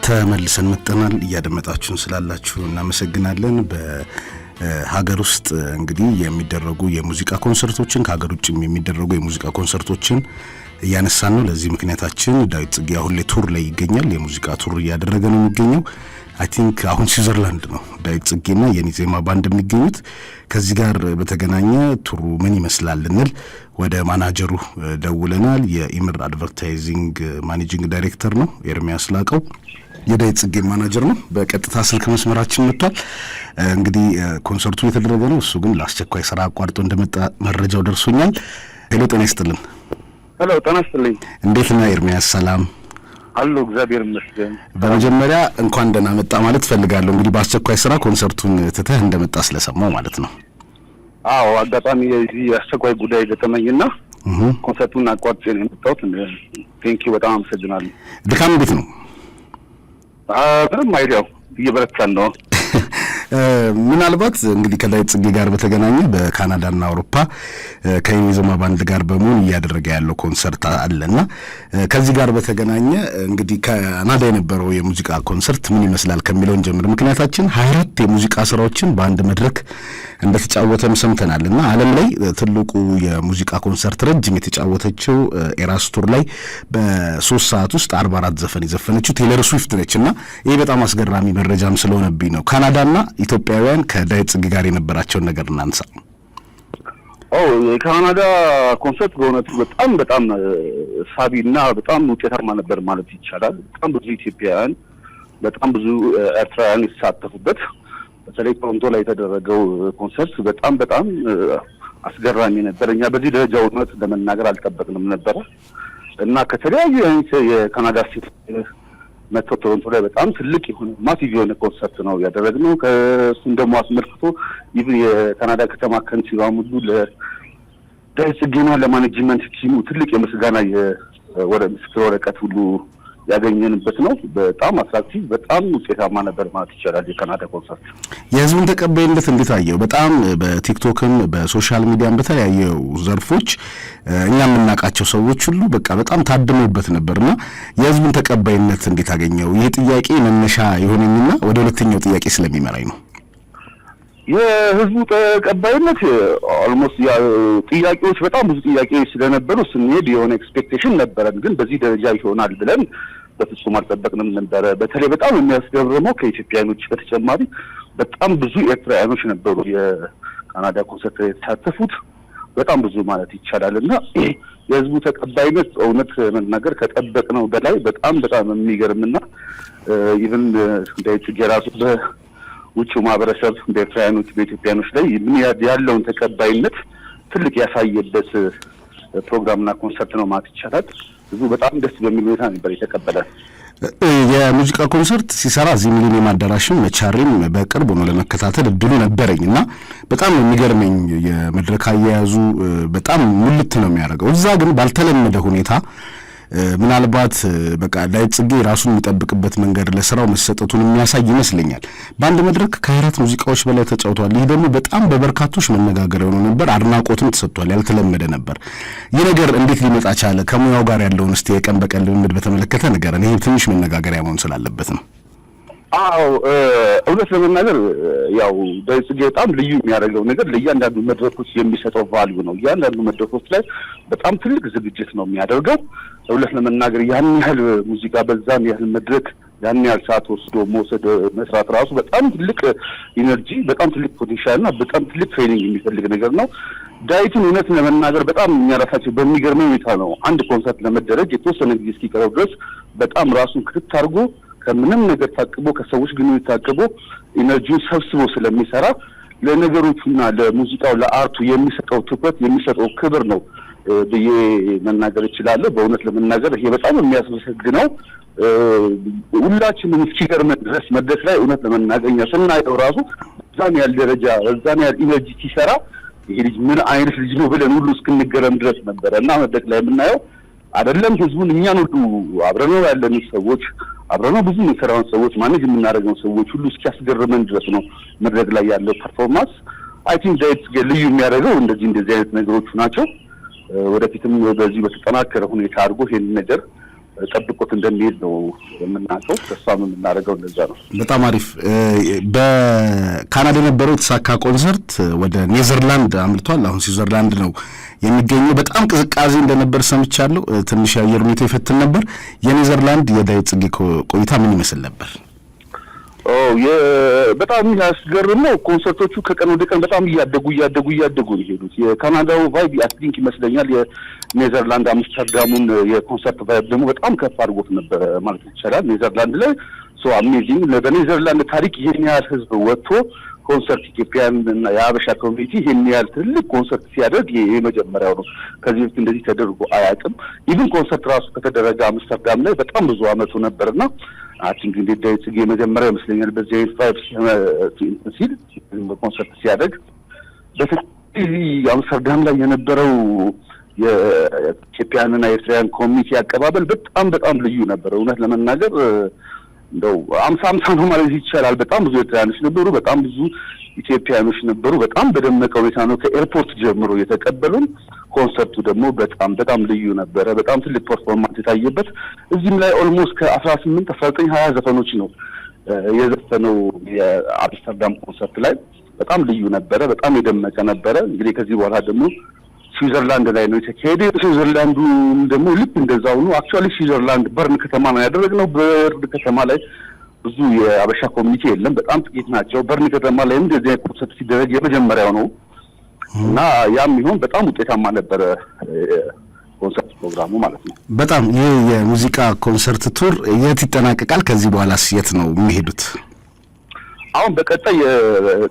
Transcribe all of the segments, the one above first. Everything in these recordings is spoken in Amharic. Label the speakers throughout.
Speaker 1: ተመልሰን መጥተናል። እያደመጣችሁን ስላላችሁ እናመሰግናለን። በሀገር ውስጥ እንግዲህ የሚደረጉ የሙዚቃ ኮንሰርቶችን ከሀገር ውጭም የሚደረጉ የሙዚቃ ኮንሰርቶችን እያነሳን ነው። ለዚህ ምክንያታችን ዳዊት ጽጌ አሁን ላይ ቱር ላይ ይገኛል። የሙዚቃ ቱር እያደረገ ነው የሚገኘው። አይ ቲንክ አሁን ስዊዘርላንድ ነው ዳዊት ጽጌና የኔ ዜማ ባንድ የሚገኙት። ከዚህ ጋር በተገናኘ ቱሩ ምን ይመስላል እንል ወደ ማናጀሩ ደውለናል። የኢምር አድቨርታይዚንግ ማኔጂንግ ዳይሬክተር ነው ኤርሚያስ ላቀው፣ የዳዊት ጽጌ ማናጀር ነው። በቀጥታ ስልክ መስመራችን መጥቷል። እንግዲህ ኮንሰርቱ የተደረገ ነው። እሱ ግን ለአስቸኳይ ስራ አቋርጦ እንደመጣ መረጃው ደርሶኛል። ሄሎ ጤና ይስጥልን።
Speaker 2: ሄሎ ጤና ይስጥልኝ።
Speaker 1: እንዴት ነህ ኤርሚያስ? ሰላም
Speaker 2: አሉ። እግዚአብሔር ይመስገን።
Speaker 1: በመጀመሪያ እንኳን ደህና መጣ ማለት ፈልጋለሁ። እንግዲህ በአስቸኳይ ስራ ኮንሰርቱን ትተህ እንደመጣ ስለሰማው ማለት ነው።
Speaker 2: አዎ አጋጣሚ የዚህ አስቸኳይ ጉዳይ ገጠመኝና ኮንሰርቱን አቋርጬ ነው የመጣሁት። ቴንኪው በጣም አመሰግናለሁ።
Speaker 1: ድካም እንዴት ነው?
Speaker 2: ምንም አይዲያው እየበረታን ነው።
Speaker 1: ምናልባት እንግዲህ ከዳዊት ጽጌ ጋር በተገናኘ በካናዳና አውሮፓ ከኔ ዜማ ባንድ ጋር በመሆን እያደረገ ያለው ኮንሰርት አለና ከዚህ ጋር በተገናኘ እንግዲህ ካናዳ የነበረው የሙዚቃ ኮንሰርት ምን ይመስላል ከሚለውን ጀምር። ምክንያታችን 24 የሙዚቃ ስራዎችን በአንድ መድረክ እንደተጫወተም ሰምተናልና ዓለም ላይ ትልቁ የሙዚቃ ኮንሰርት ረጅም የተጫወተችው ኤራስ ቱር ላይ በ3 ሰዓት ውስጥ 44 ዘፈን የዘፈነችው ቴይለር ስዊፍት ነችና ይሄ በጣም አስገራሚ መረጃም ስለሆነብኝ ነው። ካናዳና ኢትዮጵያውያን ከዳዊት ጽጌ ጋር የነበራቸውን ነገር እናንሳ።
Speaker 2: የካናዳ ኮንሰርት በእውነቱ በጣም ሳቢና በጣም ውጤታማ ነበር ማለት ይቻላል። በጣም ብዙ ኢትዮጵያውያን፣ በጣም ብዙ ኤርትራውያን የተሳተፉበት በተለይ ቶሮንቶ ላይ የተደረገው ኮንሰርት በጣም አስገራሚ ነበር። እኛ በዚህ ደረጃ እውነት ለመናገር አልጠበቅንም ነበረ እና ከተለያዩ የካናዳ ስቴት መጥቶ ቶሮንቶ ላይ በጣም ትልቅ የሆነ ማሲቭ የሆነ ኮንሰርት ነው ያደረግነው። ከእሱም ደግሞ አስመልክቶ ይህ የካናዳ ከተማ ከንቲባ ሙሉ ለዳዊት ጽጌና ለማኔጅመንት ቲሙ ትልቅ የምስጋና ምስክር ወረቀት ሁሉ ያገኘንበት ነው። በጣም አትራክቲቭ፣ በጣም ውጤታማ ነበር ማለት ይቻላል የካናዳ ኮንሰርት።
Speaker 1: የህዝቡን ተቀባይነት እንዴት አየው? በጣም በቲክቶክም በሶሻል ሚዲያም በተለያዩ ዘርፎች እኛ የምናውቃቸው ሰዎች ሁሉ በጣም ታድመውበት ነበርና የህዝቡን ተቀባይነት እንዴት አገኘው? ይሄ ጥያቄ መነሻ የሆነኝና ወደ ሁለተኛው ጥያቄ ስለሚመራኝ ነው።
Speaker 2: የህዝቡ ተቀባይነት ኦልሞስት ጥያቄዎች በጣም ብዙ ጥያቄዎች ስለነበሩ ስንሄድ የሆነ ኤክስፔክቴሽን ነበረን፣ ግን በዚህ ደረጃ ይሆናል ብለን በፍጹም አልጠበቅንም ነበረ። በተለይ በጣም የሚያስገርመው ከኢትዮጵያኖች በተጨማሪ በጣም ብዙ ኤርትራውያኖች ነበሩ የካናዳ ኮንሰርት የተሳተፉት፣ በጣም ብዙ ማለት ይቻላል። እና የህዝቡ ተቀባይነት እውነት መናገር ከጠበቅነው በላይ በጣም የሚገርምና ኢቭን ዳዊት ጽጌ ራሱ በውጭው ማህበረሰብ በኤርትራውያኖች በኢትዮጵያኖች ላይ ምን ያለውን ተቀባይነት ትልቅ ያሳየበት ፕሮግራምና ኮንሰርት ነው ማለት ይቻላል። ብዙ በጣም ደስ በሚል ሁኔታ ነበር የተቀበለ።
Speaker 1: የሙዚቃ ኮንሰርት ሲሰራ እዚህ ሚሊኒየም አዳራሽም መቻሪም በቅርብ ነው ለመከታተል እድሉ ነበረኝና በጣም የሚገርመኝ የመድረክ አያያዙ በጣም ሙልት ነው የሚያደርገው። እዛ ግን ባልተለመደ ሁኔታ ምናልባት ዳዊት ጽጌ ራሱን የሚጠብቅበት መንገድ ለስራው መሰጠቱን የሚያሳይ ይመስለኛል። በአንድ መድረክ ከ24 ሙዚቃዎች በላይ ተጫውቷል። ይህ ደግሞ በጣም በበርካቶች መነጋገሪያ ሆኖ ነበር፣ አድናቆትም ተሰጥቷል። ያልተለመደ ነበር። ይህ ነገር እንዴት ሊመጣ ቻለ? ከሙያው ጋር ያለውን እስቲ የቀን በቀን ልምድ በተመለከተ ነገርን። ይሄ ትንሽ መነጋገሪያ መሆን ስላለበት ነው።
Speaker 2: እውነት ለመናገር ዳዊት ጽጌ በጣም ልዩ የሚያደርገው ነገር ለእያንዳንዱ መድረኮች የሚሰጠው ቫልዩ ነው። እያንዳንዱ መድረኮች ላይ በጣም ትልቅ ዝግጅት ነው የሚያደርገው። እውነት ለመናገር ያን ያህል ሙዚቃ በዛም ያህል መድረክ ያን ያህል ሰዓት ወስዶ መስራት ራሱ በጣም ትልቅ ኢነርጂ፣ በጣም ትልቅ ፖቴንሻልና በጣም ትልቅ ትሬኒንግ የሚፈልግ ነገር ነው። ዳዊትን እውነት ለመናገር በጣም የሚያረሳቸው በሚገርመው ሁኔታ ነው አንድ ኮንሰርት ለመደረግ የተወሰነ ጊዜ እስኪቀረው ድረስ በጣም ራሱን ክትት አድርጎ ከምንም ነገር ታቅቦ ከሰዎች ግንኙነት ታቅቦ ኢነርጂውን ሰብስቦ ስለሚሰራ ለነገሮቹና ለሙዚቃው ለአርቱ የሚሰጠው ትኩረት የሚሰጠው ክብር ነው ብዬ መናገር እችላለሁ። በእውነት ለመናገር ይሄ በጣም የሚያስመሰግነው ሁላችንም እስኪገርመን ድረስ መድረክ ላይ እውነት ለመናገር ስናየው ራሱ በዛም ያህል ደረጃ በዛም ያህል ኢነርጂ ሲሰራ ይሄ ልጅ ምን አይነት ልጅ ነው ብለን ሁሉ እስክንገረም ድረስ ነበረ እና መድረክ ላይ የምናየው አይደለም ህዝቡን እኛን ሁሉ አብረነው ያለን ሰዎች አብረነው ብዙ የሰራውን ሰዎች ማኔጅ የምናደርገው ሰዎች ሁሉ እስኪያስገርመን ድረስ ነው መድረክ ላይ ያለው ፐርፎርማንስ። አይ ቲንክ ዳዊት ጽጌ ልዩ የሚያደርገው እንደዚህ አይነት ነገሮች ናቸው። ወደፊትም በዚህ በተጠናከረ ሁኔታ አድርጎ ይሄን ነገር ጠብቆት እንደሚሄድ ነው የምናውቀው። ተስፋም የምናደርገው እንደዛ ነው።
Speaker 1: በጣም አሪፍ። በካናዳ የነበረው የተሳካ ኮንሰርት ወደ ኔዘርላንድ አምልቷል። አሁን ስዊዘርላንድ ነው የሚገኘው። በጣም ቅዝቃዜ እንደነበር ሰምቻለሁ። ትንሽ የአየር ሁኔታ ይፈትን ነበር። የኔዘርላንድ የዳዊት ጽጌ ቆይታ ምን ይመስል ነበር?
Speaker 2: በጣም ያስገርመው ኮንሰርቶቹ ከቀን ወደ ቀን በጣም እያደጉ ነው የሄዱት። የካናዳው ቫይብ አትሊንክ ይመስለኛል የኔዘርላንድ አምስተርዳሙን የኮንሰርት ቫይብ ደግሞ በጣም ከፍ አድርጎት ነበር ማለት ይቻላል። ኔዘርላንድ ላይ አሜዚንግ። በኔዘርላንድ ታሪክ ይሄን ያህል ህዝብ ወጥቶ ኮንሰርት ኢትዮጵያን እና የሀበሻ ኮሚኒቲ ይሄን ያህል ትልቅ ኮንሰርት ሲያደርግ ይሄ መጀመሪያው ነው። ከዚህ በፊት እንደዚህ ተደርጎ አያውቅም። ኢቭን ኮንሰርት ራሱ ከተደረገ አምስተርዳም ላይ በጣም ብዙ አመቱ ነበርና አቲንክ እንግዲህ ዳዊት ጽጌ መጀመሪያ ይመስለኛል በዚህ ፋይቭ ሲል ኮንሰርት ሲያደርግ። በተለይ አምስተርዳም ላይ የነበረው የኢትዮጵያንና የኤርትራውያን ኮሚኒቲ አቀባበል በጣም ልዩ ነበር። እውነት ለመናገር እንደው 50 ነው ማለት ይቻላል። በጣም ብዙ ኤርትራውያኖች ነበሩ፣ በጣም ብዙ ኢትዮጵያኖች ነበሩ። በጣም በደመቀ ሁኔታ ነው ከኤርፖርት ጀምሮ የተቀበሉን። ኮንሰርቱ ደግሞ በጣም ልዩ ነበረ። በጣም ትልቅ ፐርፎርማንስ የታየበት። እዚህም ላይ ኦልሞስት ከ18 19 20 ዘፈኖች ነው የዘፈነው የአምስተርዳም ኮንሰርት ላይ። በጣም ልዩ ነበረ፣ በጣም የደመቀ ነበረ። እንግዲህ ከዚህ በኋላ ደግሞ ስዊዘርላንድ ላይ ነው የተካሄደ። ስዊዘርላንዱ ደግሞ ልክ እንደዛው ነው። አክቹአሊ ስዊዘርላንድ በርን ከተማ ነው ያደረግነው። በርን ከተማ ላይ ብዙ የአበሻ ኮሚኒቲ የለም፣ በጣም ጥቂት ናቸው። በርን ከተማ ላይ እንደዚህ አይነት ኮንሰርት ሲደረግ የመጀመሪያው ነው እና ያም ይሁን በጣም ውጤታማ ነበረ ኮንሰርት ፕሮግራሙ ማለት ነው።
Speaker 1: በጣም ይህ የሙዚቃ ኮንሰርት ቱር የት ይጠናቀቃል? ከዚህ በኋላስ የት ነው የሚሄዱት?
Speaker 2: አሁን በቀጣይ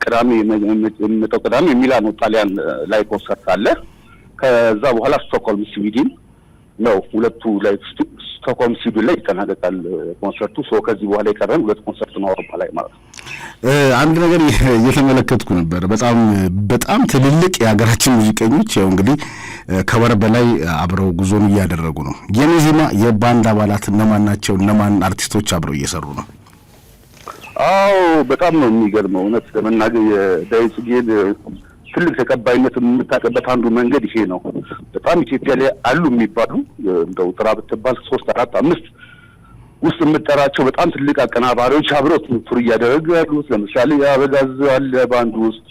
Speaker 2: ቅዳሜ የሚመጣው ቅዳሜ ሚላኖ ጣሊያን ላይ ኮንሰርት አለ። ከዛ በኋላ ስቶክሆልም ስዊድን ነው። ሁለቱ ላይ ስቶክሆልም ስዊድን ላይ ይጠናቀቃል ኮንሰርቱ። ከዚህ በኋላ የቀረን 2 ኮንሰርት ነው አውሮፓ ላይ ማለት ነው።
Speaker 1: አንድ ነገር እየተመለከትኩ ነበር። በጣም ትልልቅ የሀገራችን ሙዚቀኞች ያው እንግዲህ ከወር በላይ አብረው ጉዞን እያደረጉ ነው። የኔዜማ የባንድ አባላት እነማን ናቸው? እነማን አርቲስቶች አብረው እየሰሩ ነው?
Speaker 2: በጣም ነው የሚገርመው። እውነት ለመናገር የዳዊት ጽጌን ትልቅ ተቀባይነት የምታውቅበት አንዱ መንገድ ይሄ ነው። በጣም ኢትዮጵያ ላይ አሉ የሚባሉ እንደው ጥራ ብትባል 3 4 5 ውስጥ የምጠራቸው በጣም ትልቅ አቀናባሪዎች አብረው ቱር እያደረጉ ያሉት። ለምሳሌ አበጋዝ አለ ባንዱ ውስጥ፣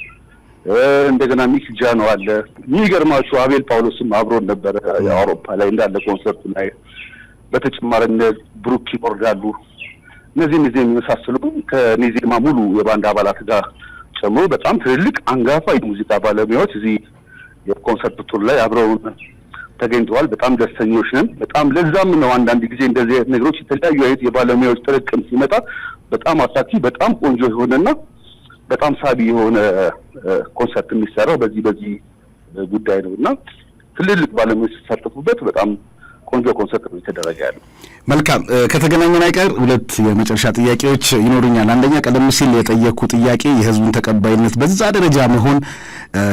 Speaker 2: እንደገና ሚክ ጃኖ አለ። የሚገርማችሁ አቤል ጳውሎስም አብሮን ነበረ የአውሮፓ ላይ እንዳለ ኮንሰርቱ ላይ። በተጨማሪ ብሩክ ኪቦርድ አሉ። እነዚህ የሚመሳሰሉ ከኔዜማ ሙሉ የባንድ አባላት ጋር ጨምሮ በጣም ትልልቅ አንጋፋ የሙዚቃ ባለሙያዎች እዚህ የኮንሰርት ቱር ላይ አብረውን ተገኝተዋል። በጣም ደስተኞች ነን። በጣም ለዛም ነው አንዳንድ ጊዜ እንደዚህ አይነት ነገሮች የተለያዩ አይነት የባለሙያዎች ጥርቅም ሲመጣ በጣም አትራክቲቭ፣ በጣም ቆንጆ የሆነና በጣም ሳቢ የሆነ ኮንሰርት የሚሰራው በዚህ ጉዳይ ነው እና ትልልቅ ባለሙያዎች ሲሳተፉበት በጣም ቆንጆ ኮንሰርት ነው የተደረገ ያለው።
Speaker 1: መልካም። ከተገናኘን አይቀር 2 የመጨረሻ ጥያቄዎች ይኖሩኛል። አንደኛ ቀደም ሲል የጠየቁ ጥያቄ የህዝቡን ተቀባይነት በዛ ደረጃ መሆን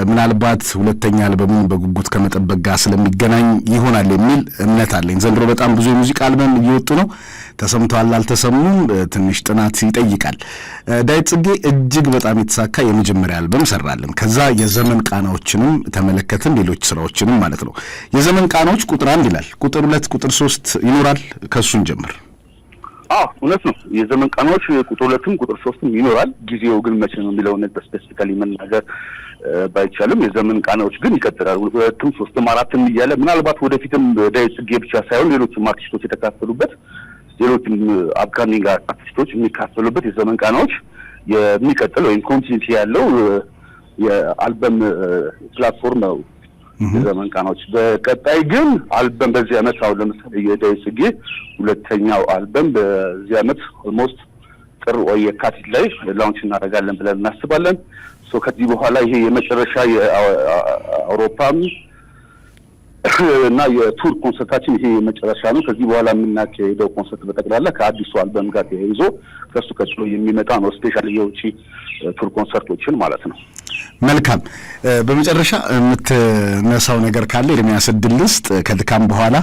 Speaker 1: ምናልባት ሁለተኛ አልበሙን በጉጉት ከመጠበቅ ጋር ስለሚገናኝ ይሆናል የሚል እምነት አለኝ። ዘንድሮ በጣም ብዙ የሙዚቃ አልበም እየወጡ ነው። ተሰምቷል አልተሰሙም ትንሽ ጥናት ይጠይቃል። ዳዊት ጽጌ እጅግ በጣም የተሳካ የመጀመሪያ አልበም ሰራልን። ከዛ የዘመን ቃናዎችንም ተመለከትን፣ ሌሎች ስራዎችንም ማለት ነው። የዘመን ቃናዎች ቁጥር 1 ይላል፣ ቁጥር 2 ቁጥር 3 ይኖራል። ከሱን ጀምር።
Speaker 2: እውነት ነው። የዘመን ቃናዎች ቁጥር 2ም ቁጥር 3ም ይኖራል። ጊዜው ግን መቼ ነው የሚለው ነገር ስፔሲፊካሊ መናገር ባይቻልም የዘመን ቃናዎች ግን ይቀጥላል። 2ም 3ም 4ም እያለ ምናልባት ወደፊትም ዳዊት ጽጌ ብቻ ሳይሆን ሌሎችም አርቲስቶች የተካፈሉበት ሌሎችም አፕካሚንግ አርቲስቶች የሚካፈሉበት የዘመን ቃናዎች የሚቀጥል ወይም ኮንቲኒቲ ያለው የአልበም ፕላትፎርም ነው የዘመን ቃናዎች። በቀጣይ ግን አልበም በዚህ ዓመት አሁን ለምሳሌ የዳዊት ጽጌ 2ኛው አልበም በዚህ ዓመት ኦልሞስት ጥር ወይ የካቲት ላይ ላውንች እናደርጋለን ብለን እናስባለን። ከዚህ በኋላ ይሄ የመጨረሻ የአውሮፓም እና የቱር ኮንሰርታችን ይሄ የመጨረሻ ነው። ከዚህ በኋላ የምናካሄደው ኮንሰርት በጠቅላላ ከአዲሱ አልበም ጋር ተያይዞ ከሱ ቀጥሎ የሚመጣ ነው። ስፔሻል የውጪ ቱር ኮንሰርቶችን ማለት ነው።
Speaker 1: መልካም። በመጨረሻ የምትነሳው ነገር ካለ ኤርሚያስ እድል ልስጥ። ከድካም በኋላ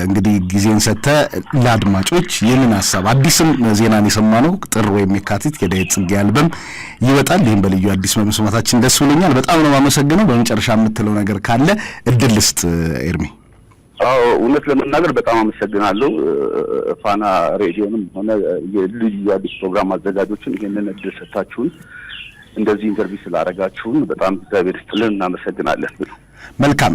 Speaker 1: እንግዲህ ጊዜን ሰጥተህ ለአድማጮች ይህንን ሀሳብ አዲስም ዜናን የሰማነው ጥር ወይም የካቲት የዳዊት ጽጌ አልበም ይወጣል። ይህም በልዩ አዲስ በመስማታችን ደስ ብሎኛል። በጣም ነው የማመሰግነው። በመጨረሻ የምትለው ነገር ካለ እድል ልስጥ ኤርሚ።
Speaker 2: እውነት ለመናገር በጣም አመሰግናለሁ። ፋና ሬዲዮንም ሆነ የልዩ አዲስ ፕሮግራም አዘጋጆችን ይሄንን እድል ሰጣችሁን እንደዚህ ኢንተርቪው ስላደረጋችሁን በጣም እግዚአብሔር ይስጥልን፣ እናመሰግናለን።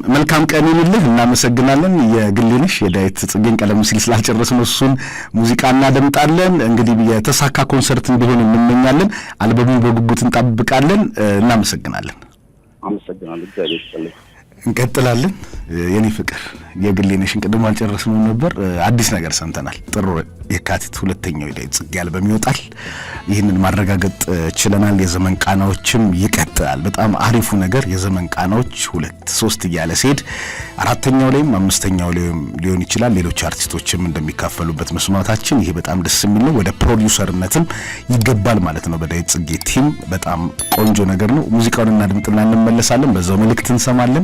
Speaker 1: መልካም ቀን ይሁንልህ። እናመሰግናለን። የግሌነሽ የዳዊት ጽጌን ቀደም ሲል ስላልጨረስን እሱን ሙዚቃ እናደምጣለን። እንግዲህ የተሳካ ኮንሰርት እንዲሆን እንመኛለን። አልበሙን በጉጉት እንጠብቃለን። እናመሰግናለን።
Speaker 2: አመሰግናለሁ። እግዚአብሔር ይስጥልን።
Speaker 1: እንቀጥላለን። የኔ ፍቅር የግሌነሽን ቅድም አልጨረስንም ነበር። አዲስ ነገር ሰምተናል። ጥር የካቲት 2ኛው የዳዊት ጽጌ አልበም ይወጣል። ይህንን ማረጋገጥ ችለናል። የዘመን ቃናዎችም ይቀጥላል። በጣም አሪፉ ነገር የዘመን ቃናዎች 2 3 እያለ ሲሄድ 4ኛው ላይም 5ኛው ላይም ሊሆን ይችላል ሌሎች አርቲስቶችም እንደሚካፈሉበት መስማታችን ይሄ በጣም ደስ የሚል ነው። ወደ ፕሮዲዩሰርነትም ይገባል ማለት ነው በዳዊት ጽጌ ቲም። በጣም ቆንጆ ነገር ነው። ሙዚቃውን እናድምጥና እንመለሳለን። በዛው መልእክት እንሰማለን።